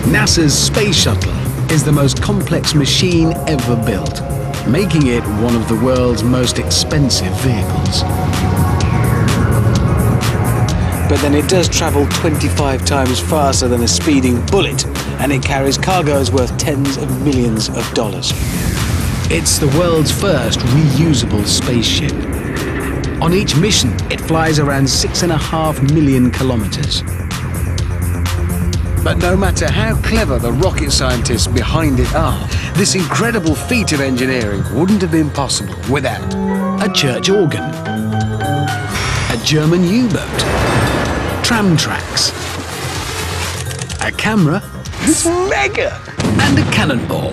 NASA's Space Shuttle is the most complex machine ever built, making it one of the world's most expensive vehicles. But then it does travel 25 times faster than a speeding bullet, and it carries cargoes worth tens of millions of dollars. It's the world's first reusable spaceship. On each mission, it flies around 6.5 million kilometers. But no matter how clever the rocket scientists behind it are, this incredible feat of engineering wouldn't have been possible without a church organ, a German U-boat, tram tracks, a camera, it's mega, and a cannonball.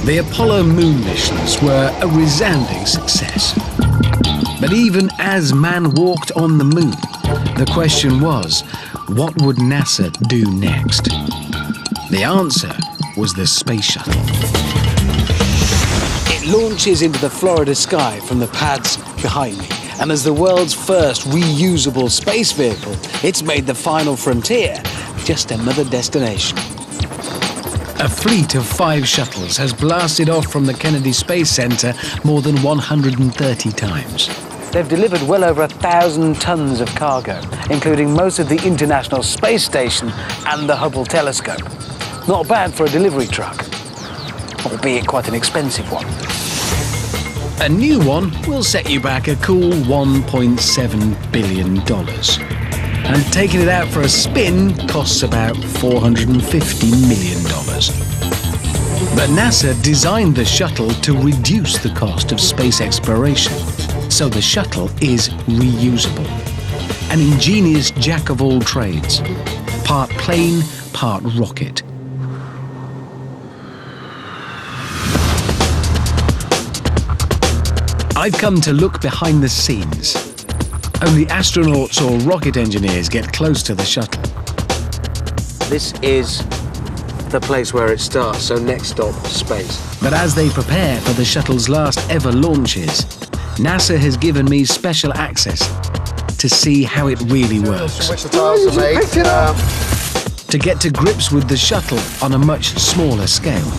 The Apollo moon missions were a resounding success. But even as man walked on the moon, the question was, what would NASA do next? The answer was the Space Shuttle. It launches into the Florida sky from the pads behind me, and as the world's first reusable space vehicle, it's made the final frontier just another destination. A fleet of 5 shuttles has blasted off from the Kennedy Space Center more than 130 times. They've delivered well over 1,000 tons of cargo, including most of the International Space Station and the Hubble telescope. Not bad for a delivery truck, albeit quite an expensive one. A new one will set you back a cool $1.7 billion. And taking it out for a spin costs about $450 million. But NASA designed the shuttle to reduce the cost of space exploration, so the shuttle is reusable. An ingenious jack of all trades, part plane, part rocket. I've come to look behind the scenes. Only astronauts or rocket engineers get close to the shuttle. This is the place where it starts, so next stop, space. But as they prepare for the shuttle's last ever launches, NASA has given me special access to see how it really works. To get to grips with the shuttle on a much smaller scale.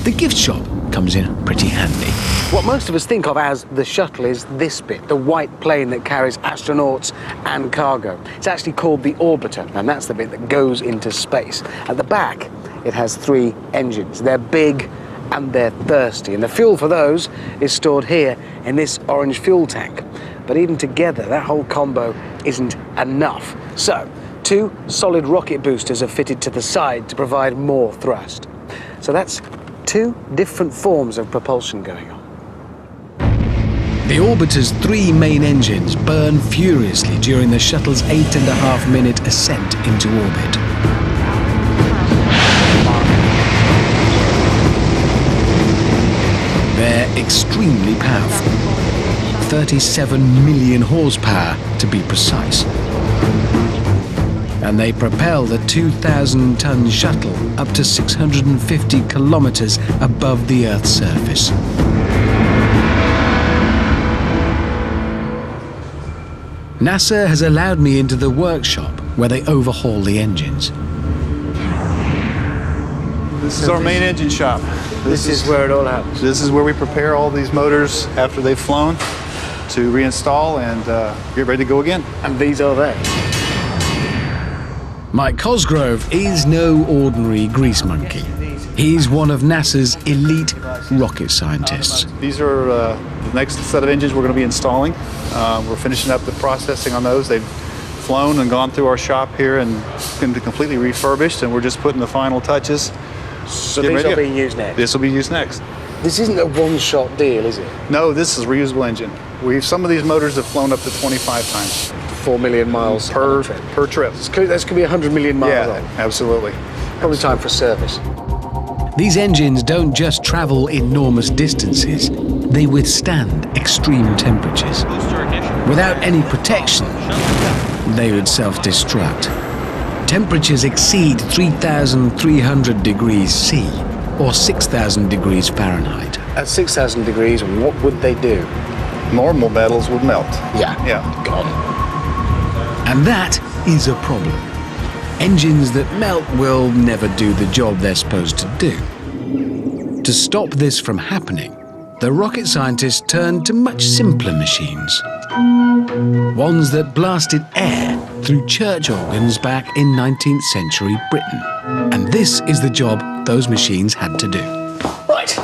The gift shop comes in pretty handy. What most of us think of as the shuttle is this bit, the white plane that carries astronauts and cargo. It's actually called the orbiter, and that's the bit that goes into space. At the back, it has 3 engines. They're big and they're thirsty, and the fuel for those is stored here in this orange fuel tank. But even together, that whole combo isn't enough. So, 2 solid rocket boosters are fitted to the side to provide more thrust. So that's 2 different forms of propulsion going on. The orbiter's 3 main engines burn furiously during the shuttle's 8.5-minute ascent into orbit. They're extremely powerful, 37 million horsepower to be precise. And they propel the 2,000-ton shuttle up to 650 kilometers above the Earth's surface. NASA has allowed me into the workshop where they overhaul the engines. This is our main engine shop. This is where it all happens. This is where we prepare all these motors after they've flown to reinstall and get ready to go again. And these are there. Mike Cosgrove is no ordinary grease monkey. He's one of NASA's elite rocket scientists. These are the next set of engines we're going to be installing. We're finishing up the processing on those. They've flown and gone through our shop here and been completely refurbished, and we're just putting the final touches. So these are being used next? This will be used next. This isn't a one-shot deal, is it? No, this is a reusable engine. Some of these motors have flown up to 25 times. 4 million miles per trip. This could be 100 million miles on. Absolutely. Probably time for service. These engines don't just travel enormous distances, they withstand extreme temperatures. Without any protection, they would self-destruct. temperatures exceed 3,300 degrees C, or 6,000 degrees Fahrenheit. At 6,000 degrees, what would they do? Normal metals would melt. Yeah. Gone. And that is a problem. Engines that melt will never do the job they're supposed to do. To stop this from happening, the rocket scientists turned to much simpler machines. Ones that blasted air through church organs back in 19th century Britain. And this is the job those machines had to do. Right,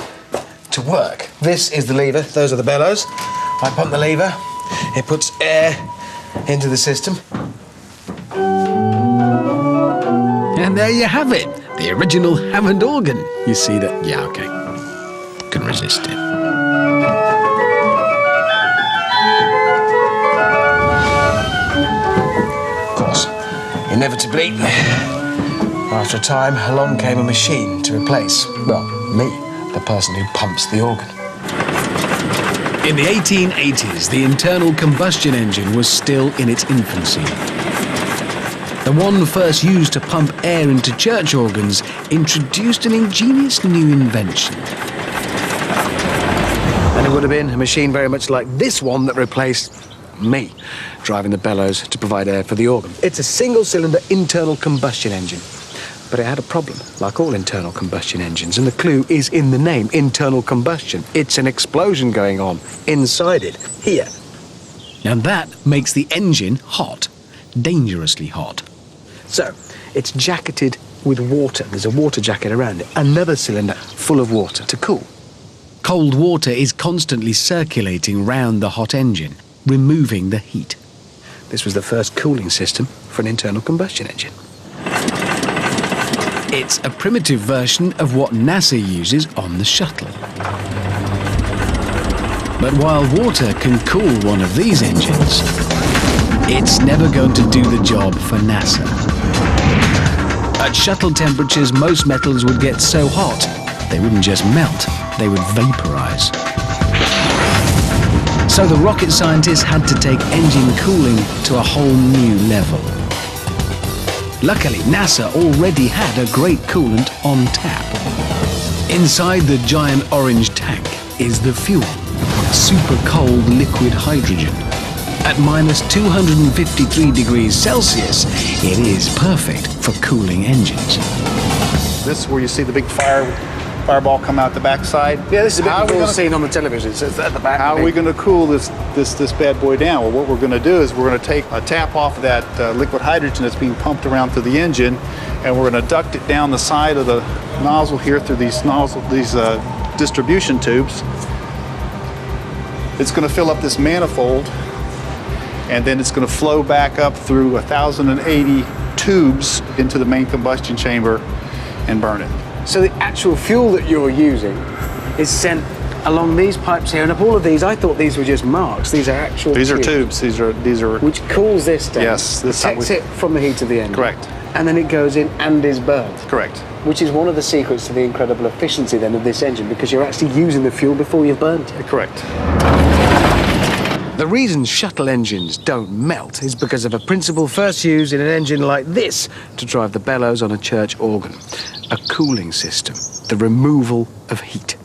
to work. This is the lever, those are the bellows. I pump the lever, it puts air into the system. And there you have it, the original Hammond organ. You see that? Yeah, okay. Can resist it. Of course, inevitably, after a time, along came a machine to replace, well, me, the person who pumps the organ. In the 1880s, the internal combustion engine was still in its infancy. The one first used to pump air into church organs introduced an ingenious new invention. And it would have been a machine very much like this one that replaced me, driving the bellows to provide air for the organ. It's a single-cylinder internal combustion engine. But it had a problem, like all internal combustion engines, and the clue is in the name, internal combustion. It's an explosion going on inside it, here. Now that makes the engine hot, dangerously hot. So, it's jacketed with water. There's a water jacket around it. Another cylinder full of water to cool. Cold water is constantly circulating round the hot engine, removing the heat. This was the first cooling system for an internal combustion engine. It's a primitive version of what NASA uses on the Shuttle. But while water can cool one of these engines, it's never going to do the job for NASA. At shuttle temperatures, most metals would get so hot, they wouldn't just melt, they would vaporize. So the rocket scientists had to take engine cooling to a whole new level. Luckily, NASA already had a great coolant on tap. Inside the giant orange tank is the fuel, super cold liquid hydrogen. At minus 253 degrees Celsius, it is perfect for cooling engines. This is where you see the big fireball come out the backside. Yeah, this is a bit of a scene on the television. It's at the back. How are we going to cool this bad boy down? Well, what we're going to do is we're going to take a tap off of that liquid hydrogen that's being pumped around through the engine, and we're going to duct it down the side of the nozzle here through these distribution tubes. It's going to fill up this manifold, and then it's going to flow back up through 1,080 tubes into the main combustion chamber and burn it. So the actual fuel that you're using is sent along these pipes here, and of all of these, I thought these were just marks. These are actual These are tubes. These are which cools this down. Yes, this protects it from the heat of the engine. Correct. And then it goes in and is burned. Correct. Which is one of the secrets to the incredible efficiency then of this engine, because you're actually using the fuel before you've burnt it. Correct. The reason shuttle engines don't melt is because of a principle first used in an engine like this to drive the bellows on a church organ. A cooling system, the removal of heat.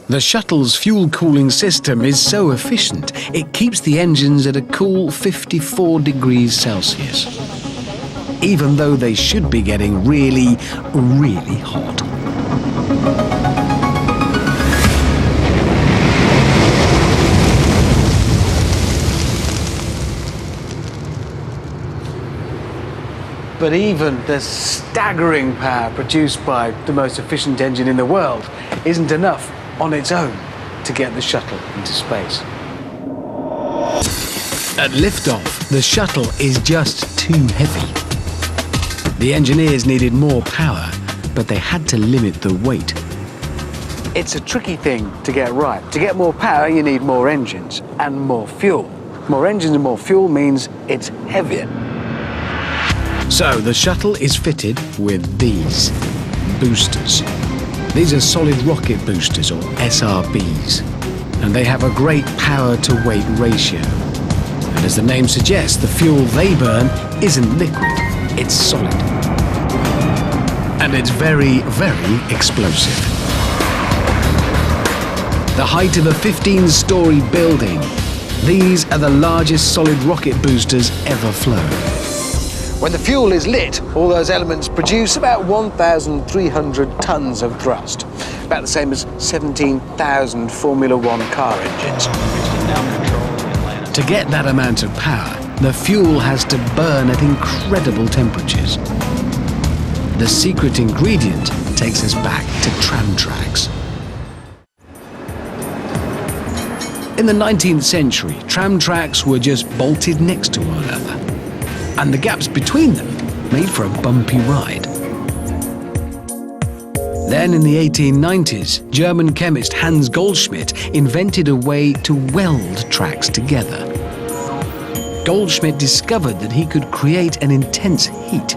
The shuttle's fuel cooling system is so efficient, it keeps the engines at a cool 54 degrees Celsius, even though they should be getting really, really hot. But even the staggering power produced by the most efficient engine in the world isn't enough on its own to get the shuttle into space. At liftoff, the shuttle is just too heavy. The engineers needed more power, but they had to limit the weight. It's a tricky thing to get right. To get more power, you need more engines and more fuel. More engines and more fuel means it's heavier. So the shuttle is fitted with these boosters. These are solid rocket boosters, or SRBs, and they have a great power-to-weight ratio. And as the name suggests, the fuel they burn isn't liquid, It's solid. And it's very, very explosive. The height of a 15-story building. These are the largest solid rocket boosters ever flown. When the fuel is lit, all those elements produce about 1,300 tons of thrust. About the same as 17,000 Formula One car engines. To get that amount of power, the fuel has to burn at incredible temperatures. The secret ingredient takes us back to tram tracks. In the 19th century, tram tracks were just bolted next to one another, and the gaps between them made for a bumpy ride. Then in the 1890s, German chemist Hans Goldschmidt invented a way to weld tracks together. Goldschmidt discovered that he could create an intense heat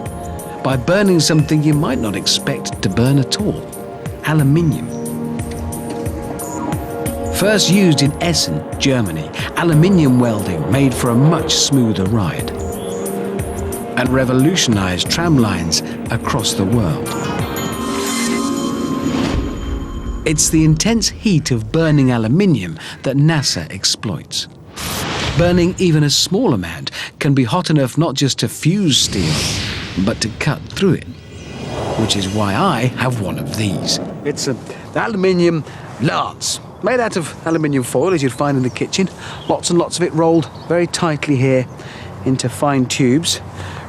by burning something you might not expect to burn at all: aluminium. First used in Essen, Germany, aluminium welding made for a much smoother ride and revolutionized tram lines across the world. It's the intense heat of burning aluminium that NASA exploits. Burning even a small amount can be hot enough not just to fuse steel, but to cut through it, which is why I have one of these. It's an aluminium lance, made out of aluminium foil, as you'd find in the kitchen. Lots and lots of it rolled very tightly here into fine tubes,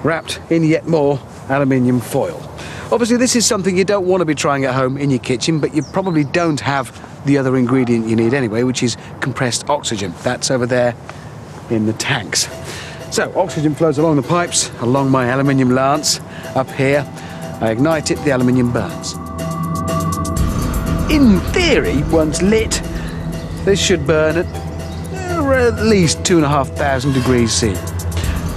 wrapped in yet more aluminium foil. Obviously, this is something you don't want to be trying at home in your kitchen, but you probably don't have the other ingredient you need anyway, which is compressed oxygen. That's over there in the tanks. So, oxygen flows along the pipes, along my aluminium lance. Up here, I ignite it, the aluminium burns. In theory, once lit, this should burn at least 2,500 degrees C.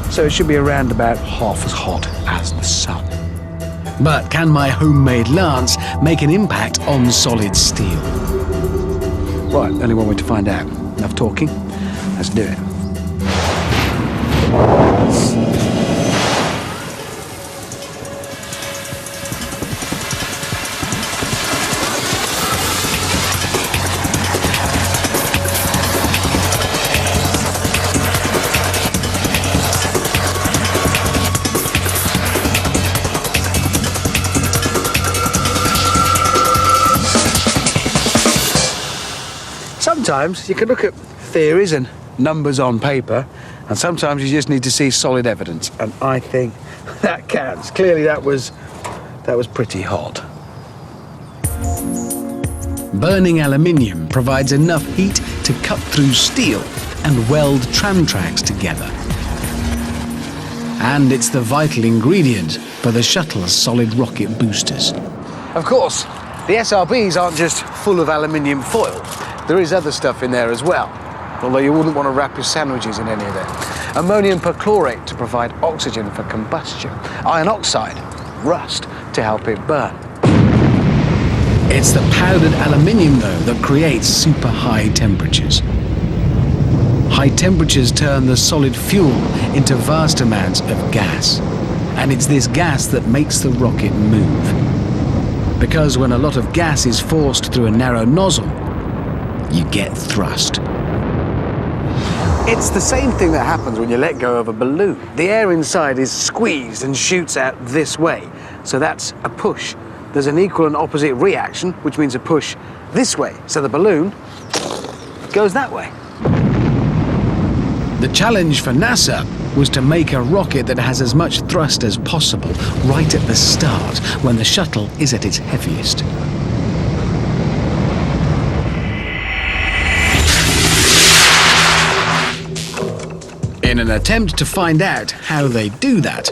So it should be around about half as hot as the sun. But can my homemade lance make an impact on solid steel? Right, only one way to find out. Enough talking, let's do it. Sometimes you can look at theories and numbers on paper, and sometimes you just need to see solid evidence, and I think that counts. Clearly that was pretty hot. Burning aluminium provides enough heat to cut through steel and weld tram tracks together. And it's the vital ingredient for the Shuttle's solid rocket boosters. Of course, the SRBs aren't just full of aluminium foil. There is other stuff in there as well, although you wouldn't want to wrap your sandwiches in any of it. Ammonium perchlorate to provide oxygen for combustion. Iron oxide, rust, to help it burn. It's the powdered aluminium, though, that creates super high temperatures. High temperatures turn the solid fuel into vast amounts of gas. And it's this gas that makes the rocket move. Because when a lot of gas is forced through a narrow nozzle, you get thrust. It's the same thing that happens when you let go of a balloon. The air inside is squeezed and shoots out this way. So that's a push. There's an equal and opposite reaction, which means a push this way. So the balloon goes that way. The challenge for NASA was to make a rocket that has as much thrust as possible right at the start, when the shuttle is at its heaviest. In an attempt to find out how they do that,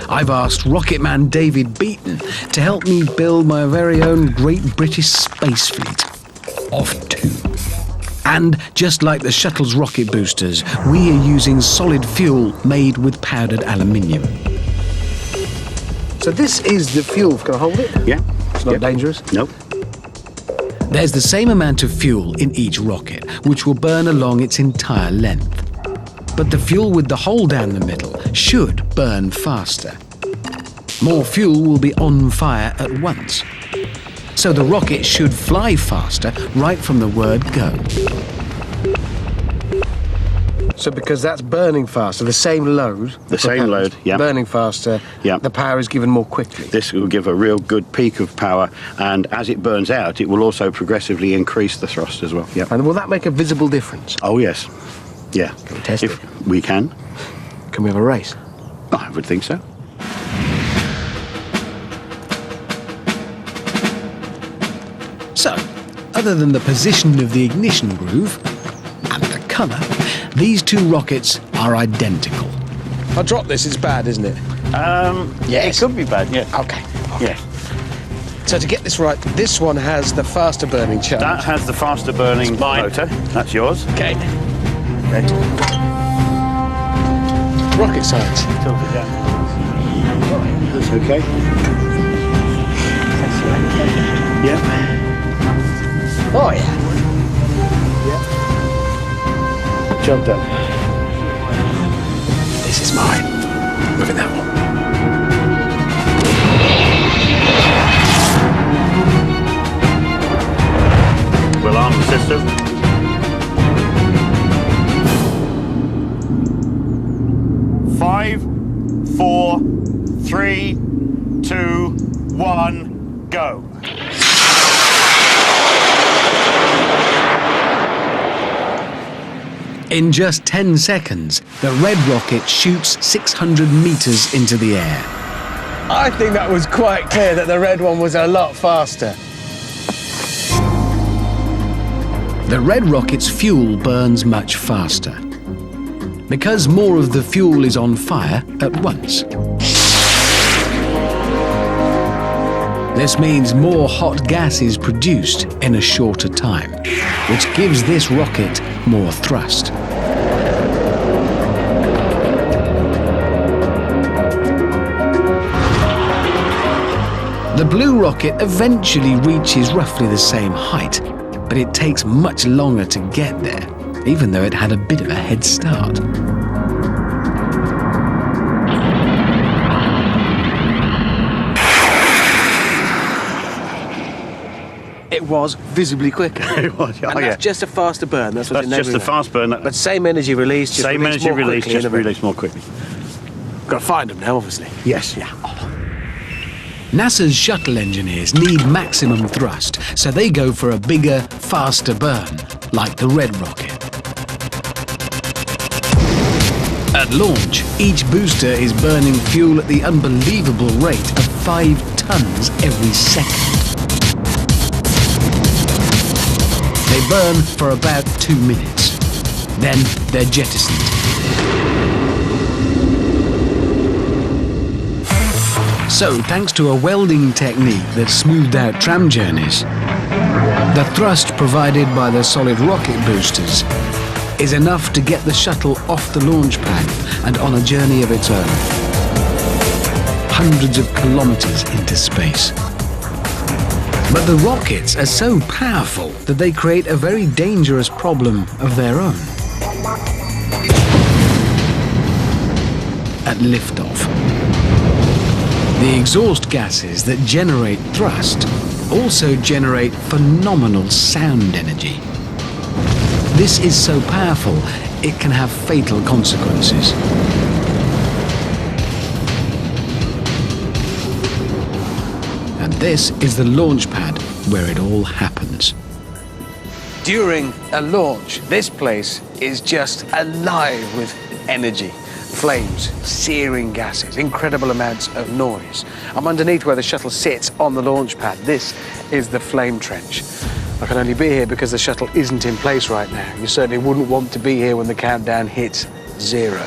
I've asked rocket man David Beaton to help me build my very own Great British Space Fleet of 2. And just like the shuttle's rocket boosters, we are using solid fuel made with powdered aluminium. So this is the fuel. Can I hold it? Yeah. It's not dangerous? Nope. There's the same amount of fuel in each rocket, which will burn along its entire length. But the fuel with the hole down the middle should burn faster. more fuel will be on fire at once. So the rocket should fly faster right from the word go. So because that's burning faster, the same load... The same load, yeah. Burning faster, yeah. The power is given more quickly. This will give a real good peak of power, and as it burns out, it will also progressively increase the thrust as well. Yeah. And will that make a visible difference? Oh, yes. Yeah. Can we test it? We can. Can we have a race? I would think so. So, other than the position of the ignition groove and the colour, these two rockets are identical. I'll drop this, it's bad, isn't it? It could be bad, yeah. Okay. Yeah. So to get this right, this one has the faster burning charge. That has the faster burning motor. That's yours. Okay. Okay. Rocket science. Tilt it down. That's okay. Yeah. Oh, yeah. Jump down. This is mine. Look at that one. We'll arm the system. Five, 4, 3, 2, 1, go. In just 10 seconds, the red rocket shoots 600 meters into the air. I think that was quite clear that the red one was a lot faster. The red rocket's fuel burns much faster, because more of the fuel is on fire at once. This means more hot gas is produced in a shorter time, which gives this rocket more thrust. The blue rocket eventually reaches roughly the same height, but it takes much longer to get there, even though it had a bit of a head start. It was visibly quicker. It was, and that's just a faster burn. That's what That's just a fast burn. But same energy release, just same released energy more release, quickly, just released more quickly. Got to find them now, obviously. Yes. Yeah. NASA's shuttle engineers need maximum thrust, so they go for a bigger, faster burn, like the red rocket. At launch, each booster is burning fuel at the unbelievable rate of 5 tons every second. They burn for about 2 minutes. Then they're jettisoned. So, thanks to a welding technique that smoothed out tram journeys, the thrust provided by the solid rocket boosters is enough to get the shuttle off the launch pad and on a journey of its own. Hundreds of kilometers into space. But the rockets are so powerful that they create a very dangerous problem of their own. At liftoff, the exhaust gases that generate thrust also generate phenomenal sound energy. This is so powerful, it can have fatal consequences. And this is the launch pad where it all happens. During a launch, this place is just alive with energy. Flames, searing gases, incredible amounts of noise. I'm underneath where the shuttle sits on the launch pad. This is the flame trench. I can only be here because the shuttle isn't in place right now. You certainly wouldn't want to be here when the countdown hits 0.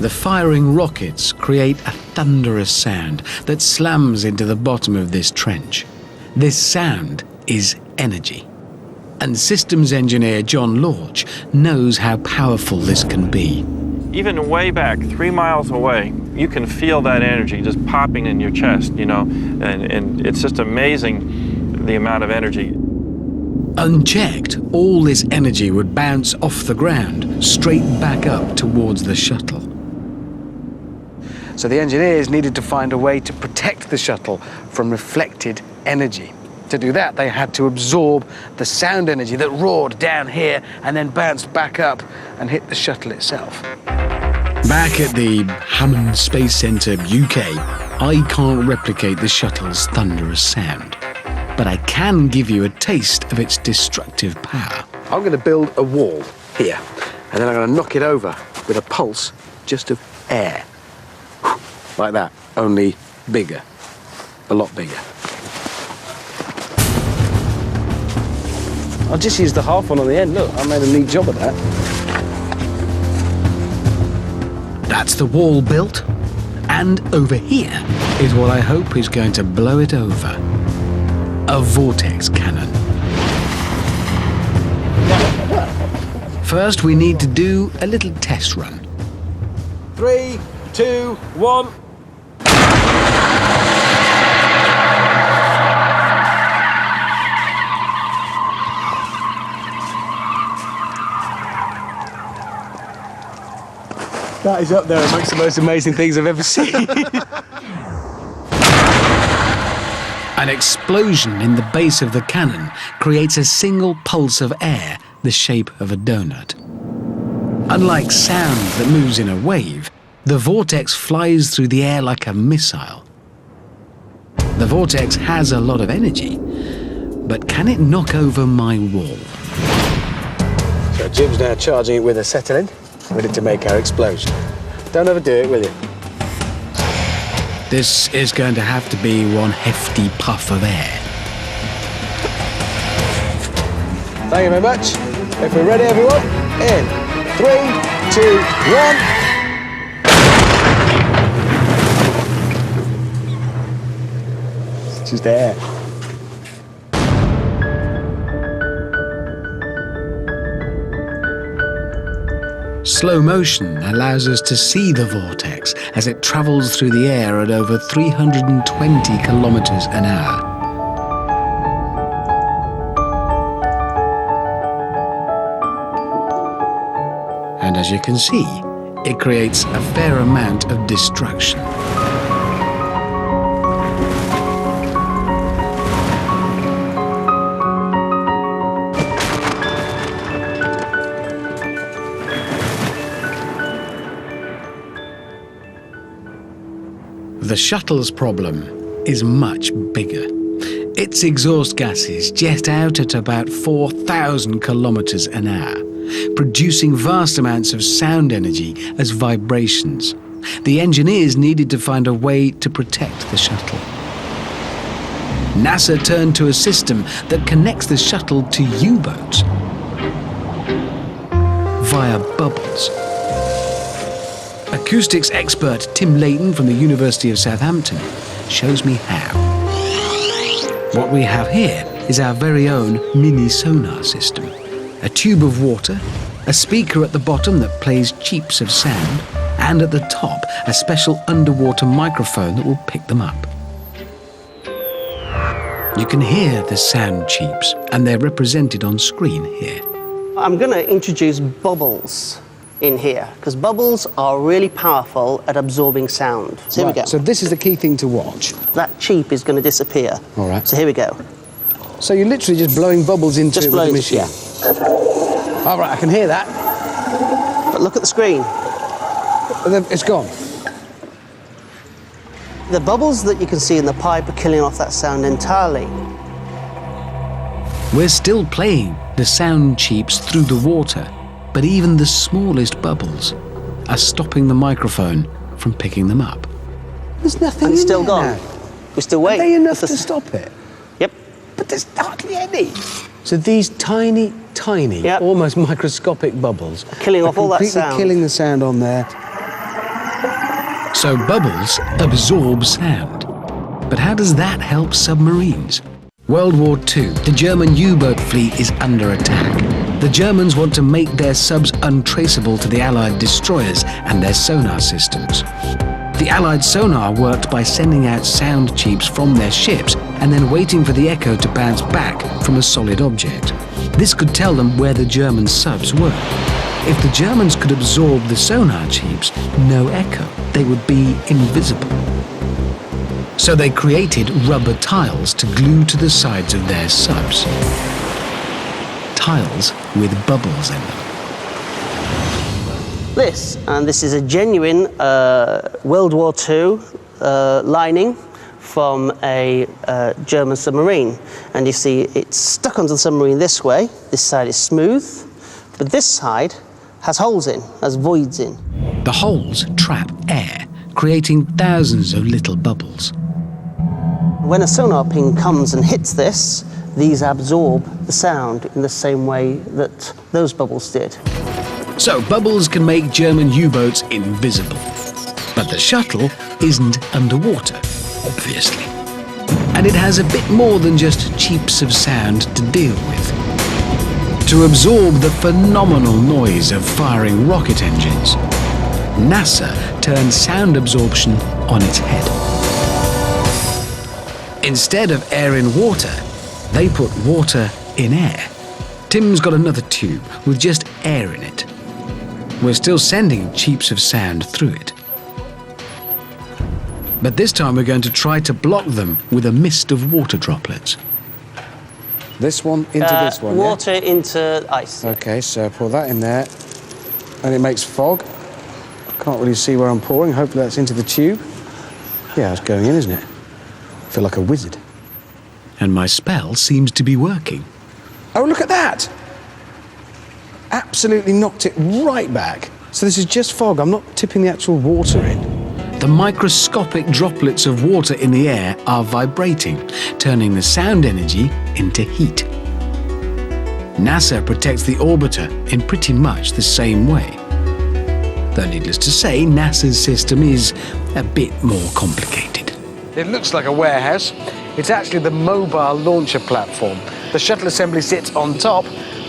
The firing rockets create a thunderous sound that slams into the bottom of this trench. This sound is energy. And systems engineer John Lorch knows how powerful this can be. Even way back, 3 miles away, you can feel that energy just popping in your chest, you know, and it's just amazing the amount of energy. Unchecked, all this energy would bounce off the ground, straight back up towards the shuttle. So the engineers needed to find a way to protect the shuttle from reflected energy. To do that, they had to absorb the sound energy that roared down here and then bounced back up and hit the shuttle itself. Back at the Hammond Space Centre, UK, I can't replicate the shuttle's thunderous sound, but I can give you a taste of its destructive power. I'm going to build a wall here, and then I'm going to knock it over with a pulse just of air. Like that, only bigger, a lot bigger. I'll just use the half one on the end. Look, I made a neat job of that. That's the wall built, and over here is what I hope is going to blow it over. A vortex cannon. First, we need to do a little test run. 3, 2, 1. That is up there amongst the most amazing things I've ever seen. An explosion in the base of the cannon creates a single pulse of air the shape of a donut. Unlike sound that moves in a wave, the vortex flies through the air like a missile. The vortex has a lot of energy, but can it knock over my wall? So Jim's now charging it with acetylene, ready to make our explosion. Don't overdo it, will you? This is going to have to be one hefty puff of air. Thank you very much. If we're ready, everyone, in 3, 2, 1. It's just air. Slow motion allows us to see the vortex as it travels through the air at over 320 kilometers an hour. And as you can see, it creates a fair amount of destruction. The shuttle's problem is much bigger. Its exhaust gases jet out at about 4,000 kilometers an hour, producing vast amounts of sound energy as vibrations. The engineers needed to find a way to protect the shuttle. NASA turned to a system that connects the shuttle to U-boats via bubbles. Acoustics expert Tim Layton from the University of Southampton shows me how. What we have here is our very own mini sonar system. A tube of water, a speaker at the bottom that plays cheeps of sound, and at the top a special underwater microphone that will pick them up. You can hear the sound cheeps, and they're represented on screen here. I'm going to introduce bubbles in here, because bubbles are really powerful at absorbing sound. So here we go. So this is the key thing to watch. That cheep is going to disappear. All right. So here we go. So you're literally just blowing bubbles into it with the machine? Yeah. All right, I can hear that. But look at the screen. It's gone. The bubbles that you can see in the pipe are killing off that sound entirely. We're still playing the sound cheeps through the water, but even the smallest bubbles are stopping the microphone from picking them up. There's nothing And it's in still there gone. now. We still wait. Are they enough to stop it? Yep. But there's hardly any. So these tiny, Yep. almost microscopic bubbles Killing are off all that completely sound. killing the sound on there. So bubbles absorb sound. But how does that help submarines? World War II, the German U-boat fleet is under attack. The Germans want to make their subs untraceable to the Allied destroyers and their sonar systems. The Allied sonar worked by sending out sound cheeps from their ships and then waiting for the echo to bounce back from a solid object. This could tell them where the German subs were. If the Germans could absorb the sonar tubes, no echo. They would be invisible. So they created rubber tiles to glue to the sides of their subs. Tiles with bubbles in them. This is a genuine World War II lining from a German submarine. And you see it's stuck onto the submarine this way. This side is smooth, but this side has holes in, has voids in. The holes trap air, creating thousands of little bubbles. When a sonar ping comes and hits this, these absorb the sound in the same way that those bubbles did. So bubbles can make German U-boats invisible. But the Shuttle isn't underwater, obviously. And it has a bit more than just cheeps of sound to deal with. To absorb the phenomenal noise of firing rocket engines, NASA turned sound absorption on its head. Instead of air in water, they put water in air. Tim's got another tube with just air in it. We're still sending cheeps of sound through it. But this time we're going to try to block them with a mist of water droplets. This one into this one, water into ice. Okay, so pour that in there, and it makes fog. Can't really see where I'm pouring. Hopefully that's into the tube. Yeah, it's going in, isn't it? I feel like a wizard. And my spell seems to be working. Oh, look at that! Absolutely knocked it right back. So this is just fog. I'm not tipping the actual water in. The microscopic droplets of water in the air are vibrating, turning the sound energy into heat. NASA protects the orbiter in pretty much the same way. Though needless to say, NASA's system is a bit more complicated. It looks like a warehouse. It's actually the mobile launcher platform. The shuttle assembly sits on top.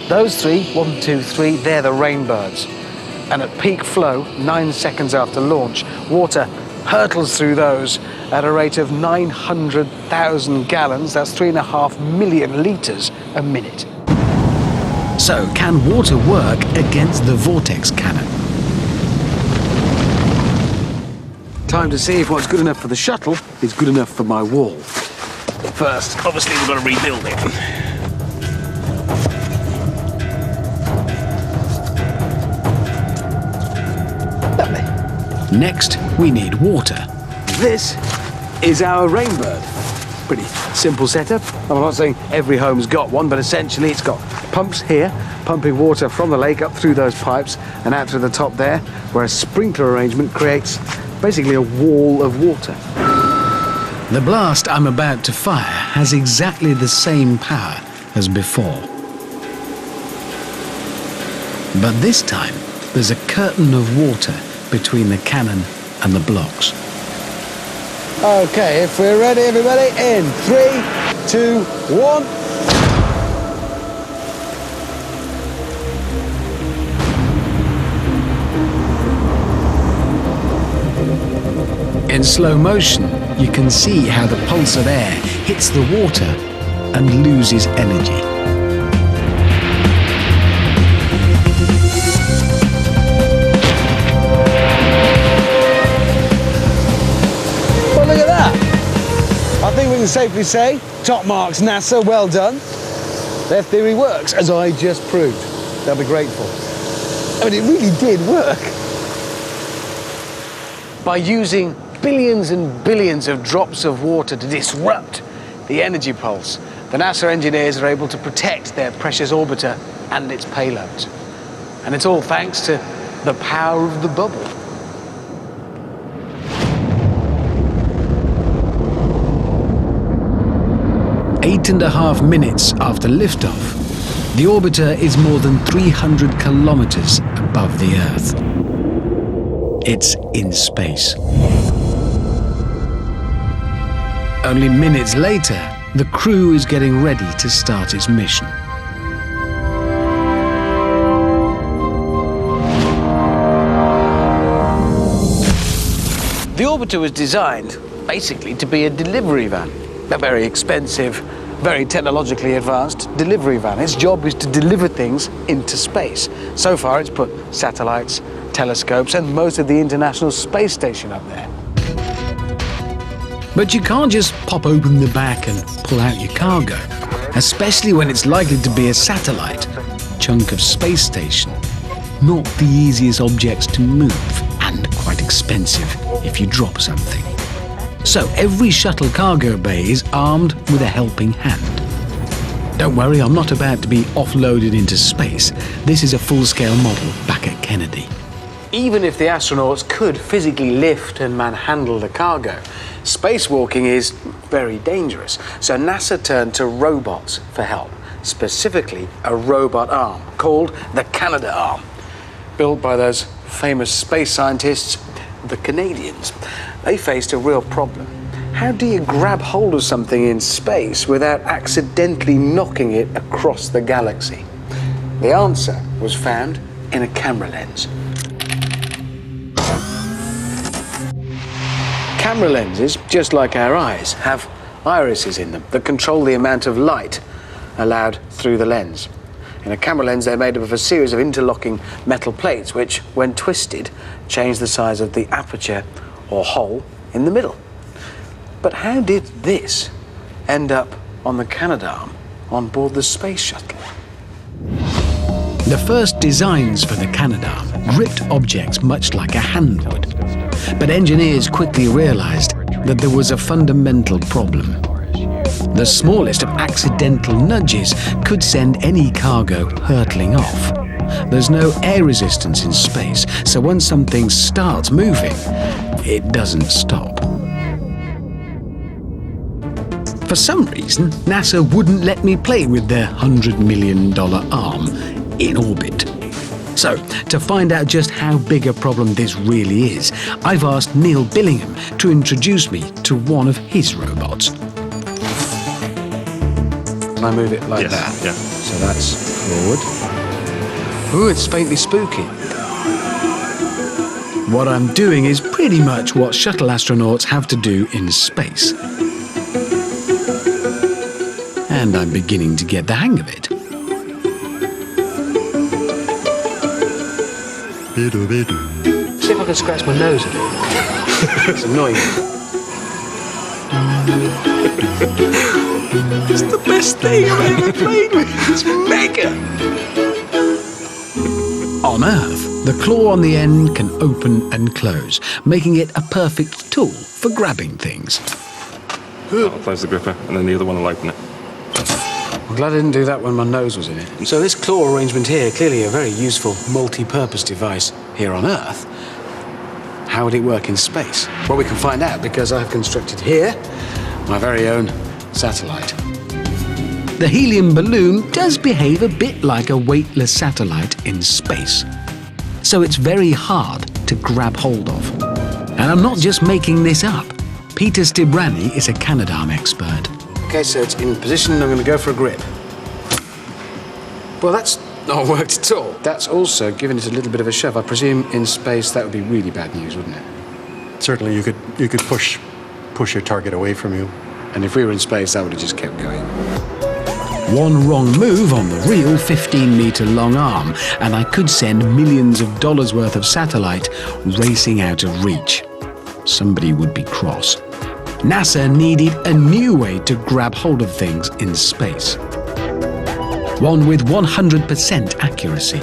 Those three, 1, 2, 3, they're the Rainbirds. And at peak flow, 9 seconds after launch, water hurtles through those at a rate of 900,000 gallons. That's 3.5 million litres a minute. So, can water work against the vortex cannon? Time to see if what's good enough for the shuttle is good enough for my wall. First, obviously, we've got to rebuild it. Next, we need water. This is our Rainbird. Pretty simple setup. I'm not saying every home's got one, but essentially it's got pumps here, pumping water from the lake up through those pipes and out to the top there, where a sprinkler arrangement creates basically a wall of water. The blast I'm about to fire has exactly the same power as before. But this time, there's a curtain of water between the cannon and the blocks. Okay, if we're ready, everybody, in 3, 2, 1. In slow motion, you can see how the pulse of air hits the water and loses energy. Well, look at that. I think we can safely say, top marks, NASA, well done. Their theory works, as I just proved. They'll be grateful. I mean, it really did work. By using billions and billions of drops of water to disrupt the energy pulse, the NASA engineers are able to protect their precious orbiter and its payloads. And it's all thanks to the power of the bubble. Eight and a half minutes after liftoff, the orbiter is more than 300 kilometers above the Earth. It's in space. Only minutes later, the crew is getting ready to start its mission. The orbiter was designed, basically, to be a delivery van. A very expensive very technologically advanced delivery van. Its job is to deliver things into space. So far, it's put satellites, telescopes, and most of the International Space Station up there. But you can't just pop open the back and pull out your cargo, especially when it's likely to be a satellite, chunk of space station. Not the easiest objects to move, and quite expensive if you drop something. So every shuttle cargo bay is armed with a helping hand. Don't worry, I'm not about to be offloaded into space. This is a full-scale model back at Kennedy. Even if the astronauts could physically lift and manhandle the cargo, spacewalking is very dangerous. So NASA turned to robots for help, specifically a robot arm called the Canadarm, built by those famous space scientists, the Canadians. They faced a real problem. How do you grab hold of something in space without accidentally knocking it across the galaxy? The answer was found in a camera lens. Camera lenses, just like our eyes, have irises in them that control the amount of light allowed through the lens. In a camera lens, they're made up of a series of interlocking metal plates which, when twisted, change the size of the aperture or hole in the middle. But how did this end up on the Canadarm on board the space shuttle? The first designs for the Canadarm gripped objects much like a hand would. But engineers quickly realized that there was a fundamental problem. The smallest of accidental nudges could send any cargo hurtling off. There's no air resistance in space, so once something starts moving, it doesn't stop. For some reason, NASA wouldn't let me play with their $100 million arm in orbit. So, to find out just how big a problem this really is, I've asked Neil Billingham to introduce me to one of his robots. Can I move it like that? Yeah. So that's forward. Ooh, it's faintly spooky. What I'm doing is pretty much what shuttle astronauts have to do in space. And I'm beginning to get the hang of it. See if I can scratch my nose a bit. It's annoying. It's the best thing I've ever played with. It's mega. On Earth, the claw on the end can open and close, making it a perfect tool for grabbing things. I'll close the gripper and then the other one will open it. I'm glad I didn't do that when my nose was in it. So this claw arrangement here, clearly a very useful multi-purpose device here on Earth. How would it work in space? Well, we can find out because I've constructed here my very own satellite. The helium balloon does behave a bit like a weightless satellite in space. So it's very hard to grab hold of. And I'm not just making this up. Peter Stibrani is a Canadarm expert. Okay, so it's in position, I'm going to go for a grip. Well, that's not worked at all. That's also given it a little bit of a shove. I presume in space that would be really bad news, wouldn't it? Certainly, you could push your target away from you. And if we were in space, that would have just kept going. One wrong move on the real 15-meter long arm, and I could send millions of dollars worth of satellite racing out of reach. Somebody would be cross. NASA needed a new way to grab hold of things in space. One with 100% accuracy.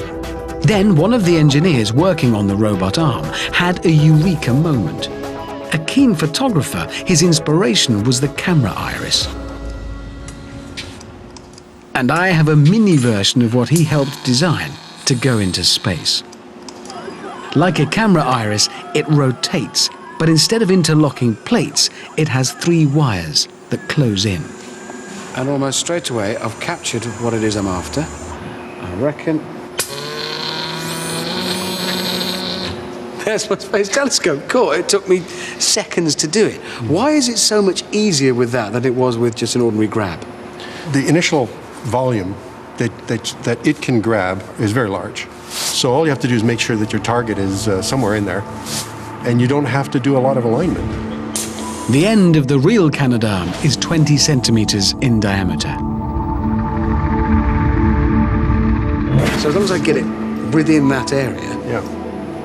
Then one of the engineers working on the robot arm had a eureka moment. A keen photographer, his inspiration was the camera iris. And I have a mini version of what he helped design to go into space. Like a camera iris, it rotates, but instead of interlocking plates, it has 3 wires that close in. And almost straight away, I've captured what it is I'm after. I reckon. There's my space telescope. Caught. It took me seconds to do it. Why is it so much easier with that than it was with just an ordinary grab? The initial volume that it can grab is very large. So all you have to do is make sure that your target is somewhere in there, and you don't have to do a lot of alignment. The end of the real Canadarm is 20 centimeters in diameter. So as long as I get it within that area,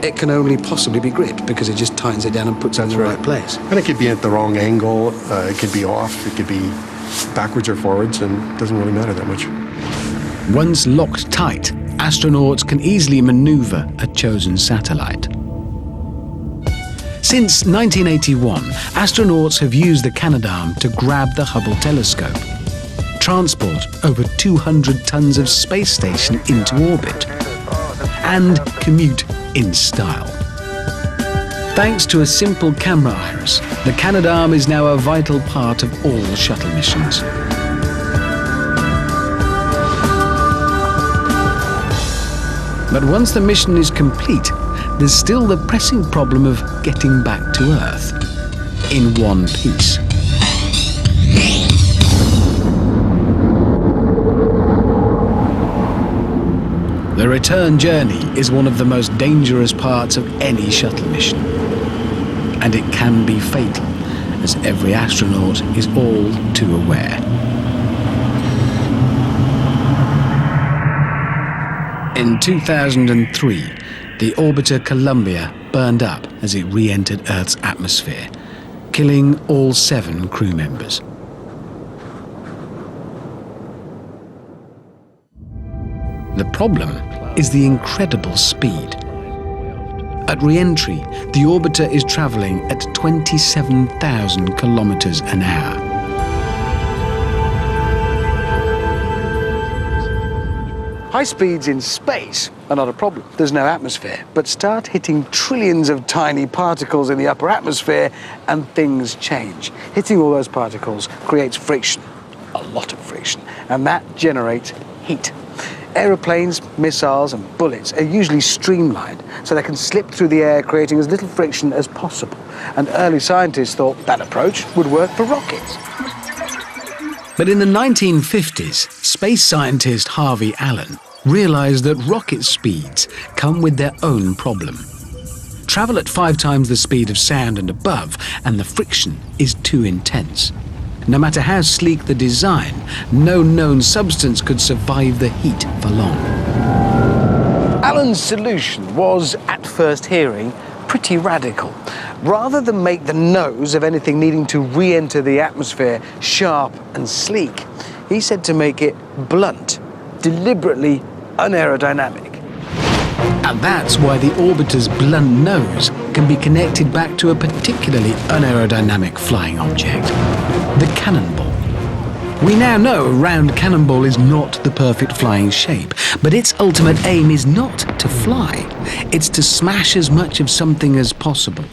it can only possibly be gripped because it just tightens it down and puts it in the right place. And it could be at the wrong angle, it could be off, it could be backwards or forwards, and it doesn't really matter that much. Once locked tight, astronauts can easily maneuver a chosen satellite. Since 1981, astronauts have used the Canadarm to grab the Hubble telescope, transport over 200 tons of space station into orbit, and commute in style. Thanks to a simple camera iris, the Canadarm is now a vital part of all shuttle missions. But once the mission is complete, there's still the pressing problem of getting back to Earth in one piece. The return journey is one of the most dangerous parts of any shuttle mission. And it can be fatal, as every astronaut is all too aware. In 2003, the orbiter Columbia burned up as it re-entered Earth's atmosphere, killing all 7 crew members. The problem is the incredible speed. At re-entry, the orbiter is travelling at 27,000 kilometers an hour. High speeds in space are not a problem. There's no atmosphere. But start hitting trillions of tiny particles in the upper atmosphere and things change. Hitting all those particles creates friction, a lot of friction, and that generates heat. Aeroplanes, missiles and bullets are usually streamlined so they can slip through the air, creating as little friction as possible. And early scientists thought that approach would work for rockets. But in the 1950s, space scientist Harvey Allen realized that rocket speeds come with their own problem. Travel at 5 times the speed of sound and above, and the friction is too intense. No matter how sleek the design, no known substance could survive the heat for long. Allen's solution was, at first hearing, pretty radical. Rather than make the nose of anything needing to re-enter the atmosphere sharp and sleek, he said to make it blunt, deliberately unaerodynamic. And that's why the orbiter's blunt nose can be connected back to a particularly unaerodynamic flying object, the cannonball. We now know a round cannonball is not the perfect flying shape, but its ultimate aim is not to fly. It's to smash as much of something as possible.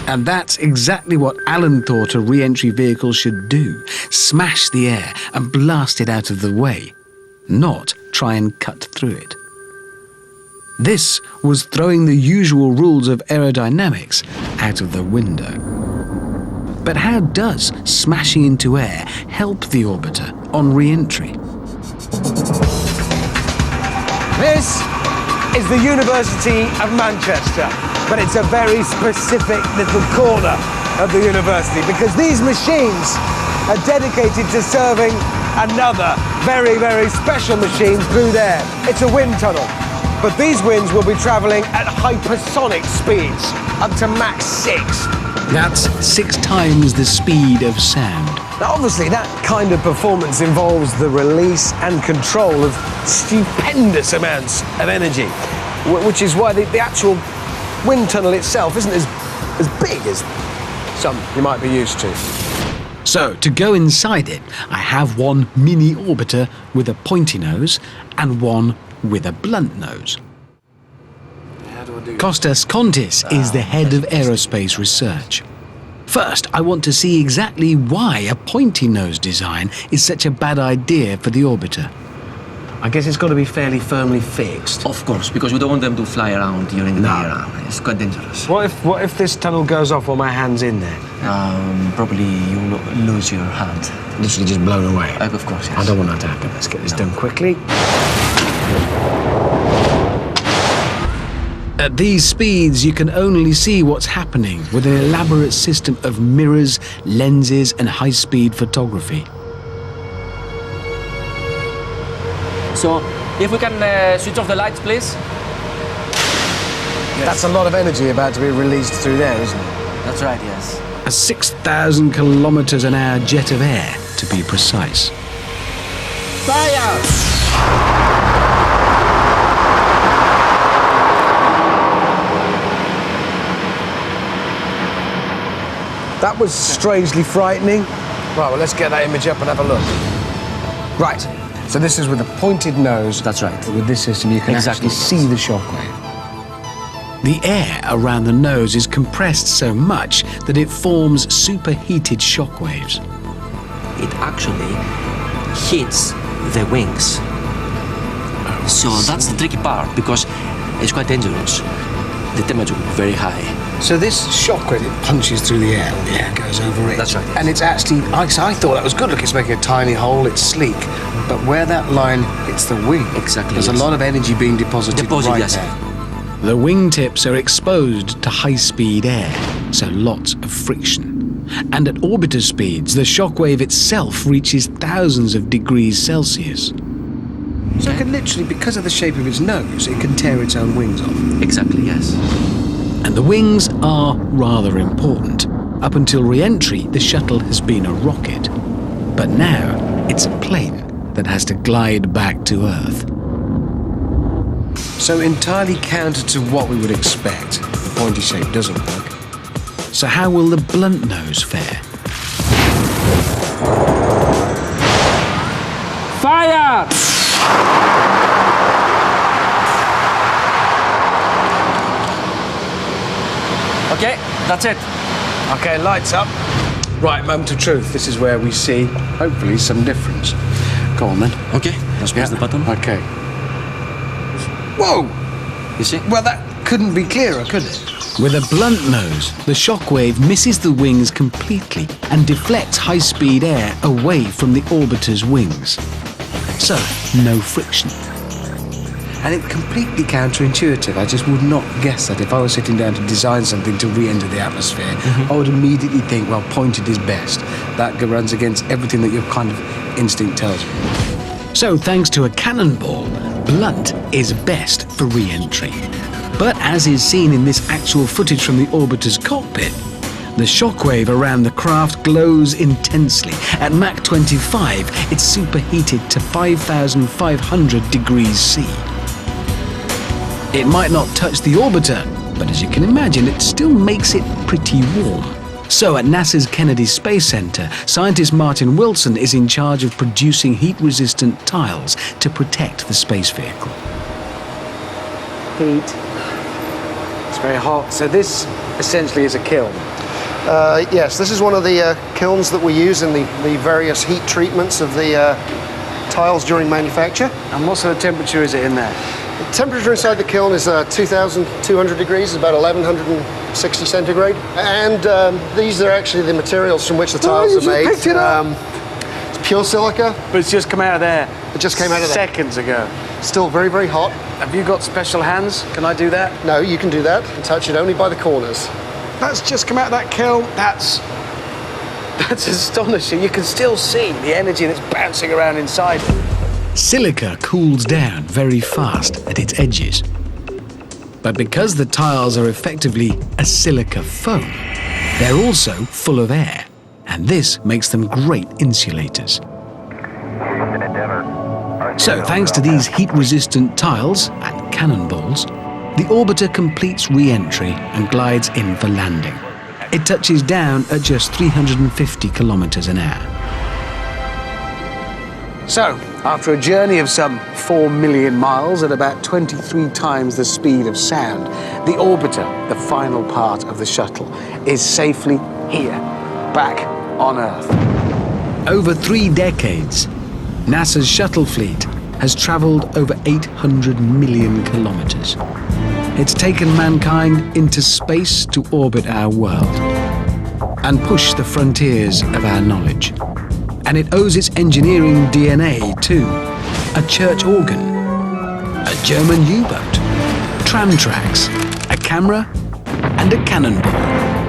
And that's exactly what Allen thought a re-entry vehicle should do: smash the air and blast it out of the way, not try and cut through it. This was throwing the usual rules of aerodynamics out of the window. But how does smashing into air help the orbiter on re-entry? This is the University of Manchester, but it's a very specific little corner of the university because these machines are dedicated to serving another very, very special machine through there. It's a wind tunnel, but these winds will be travelling at hypersonic speeds, up to Mach 6. That's 6 times the speed of sound. Now, obviously, that kind of performance involves the release and control of stupendous amounts of energy, which is why the actual wind tunnel itself isn't as big as some you might be used to. So, to go inside it, I have one mini orbiter with a pointy nose and one with a blunt nose. Kostas Kontis is the head of aerospace research. First, I want to see exactly why a pointy nose design is such a bad idea for the orbiter. I guess it's got to be fairly firmly fixed. Of course, because we don't want them to fly around during the year. It's quite dangerous. What if this tunnel goes off while my hand's in there? Probably you'll lose your hand. Literally just blown away? Of course, yes. I don't want that to happen. Let's get this done quickly. At these speeds, you can only see what's happening with an elaborate system of mirrors, lenses, and high-speed photography. So, if we can switch off the lights, please. Yes. That's a lot of energy about to be released through there, isn't it? That's right, yes. A 6,000 kilometers an hour jet of air, to be precise. Fire! That was strangely frightening. Right, well, let's get that image up and have a look. Right, so this is with a pointed nose. That's right. With this system, you can Exactly. actually see the shockwave. The air around the nose is compressed so much that it forms superheated shockwaves. It actually hits the wings. So that's the tricky part, because it's quite dangerous. The temperature will be very high. So this shockwave, it punches through the air, the air goes over it. That's right, yes. And it's actually, I thought that was good. Look, it's making a tiny hole, it's sleek. But where that line hits the wing, Exactly, there's yes. a lot of energy being deposited right yes. there. The wingtips are exposed to high-speed air, so lots of friction. And at orbiter speeds, the shockwave itself reaches thousands of degrees Celsius. So it can literally, because of the shape of its nose, it can tear its own wings off. Exactly, yes. And the wings are rather important. Up until re-entry, the shuttle has been a rocket. But now, it's a plane that has to glide back to Earth. So entirely counter to what we would expect. The pointy shape doesn't work. So how will the blunt nose fare? Fire! Okay, that's it. Okay, lights up. Right, moment of truth. This is where we see, hopefully, some difference. Go on then. Okay, let's press the button. Okay. Whoa! You see? Well, that couldn't be clearer, could it? With a blunt nose, the shockwave misses the wings completely and deflects high-speed air away from the orbiter's wings. So, no friction. And it's completely counterintuitive. I just would not guess that if I was sitting down to design something to re-enter the atmosphere, I would immediately think, well, pointed is best. That runs against everything that your kind of instinct tells you. So, thanks to a cannonball, blunt is best for re-entry. But as is seen in this actual footage from the orbiter's cockpit, the shockwave around the craft glows intensely. At Mach 25, it's superheated to 5,500 degrees C. It might not touch the orbiter, but as you can imagine, it still makes it pretty warm. So at NASA's Kennedy Space Center, scientist Martin Wilson is in charge of producing heat-resistant tiles to protect the space vehicle. Heat. It's very hot. So this essentially is a kiln. Yes, this is one of the kilns that we use in the various heat treatments of the tiles during manufacture. And what sort of temperature is it in there? The temperature inside the kiln is 2,200 degrees, about 1,160 centigrade. And these are actually the materials from which the tiles are made. Picked it up. It's pure silica. But it's just come out of there. It just came out of there. Seconds ago. Still very, very hot. Have you got special hands? Can I do that? No, you can do that and touch it only by the corners. That's just come out of that kiln. That's astonishing. You can still see the energy that's bouncing around inside. Silica cools down very fast at its edges. But because the tiles are effectively a silica foam, they're also full of air, and this makes them great insulators. So thanks to these heat-resistant tiles and cannonballs, the orbiter completes re-entry and glides in for landing. It touches down at just 350 kilometers an hour. So, after a journey of some 4 million miles at about 23 times the speed of sound, the orbiter, the final part of the shuttle, is safely here, back on Earth. Over 3 decades, NASA's shuttle fleet has traveled over 800 million kilometers. It's taken mankind into space to orbit our world and push the frontiers of our knowledge. And it owes its engineering DNA to a church organ, a German U-boat, tram tracks, camera and a cannonball.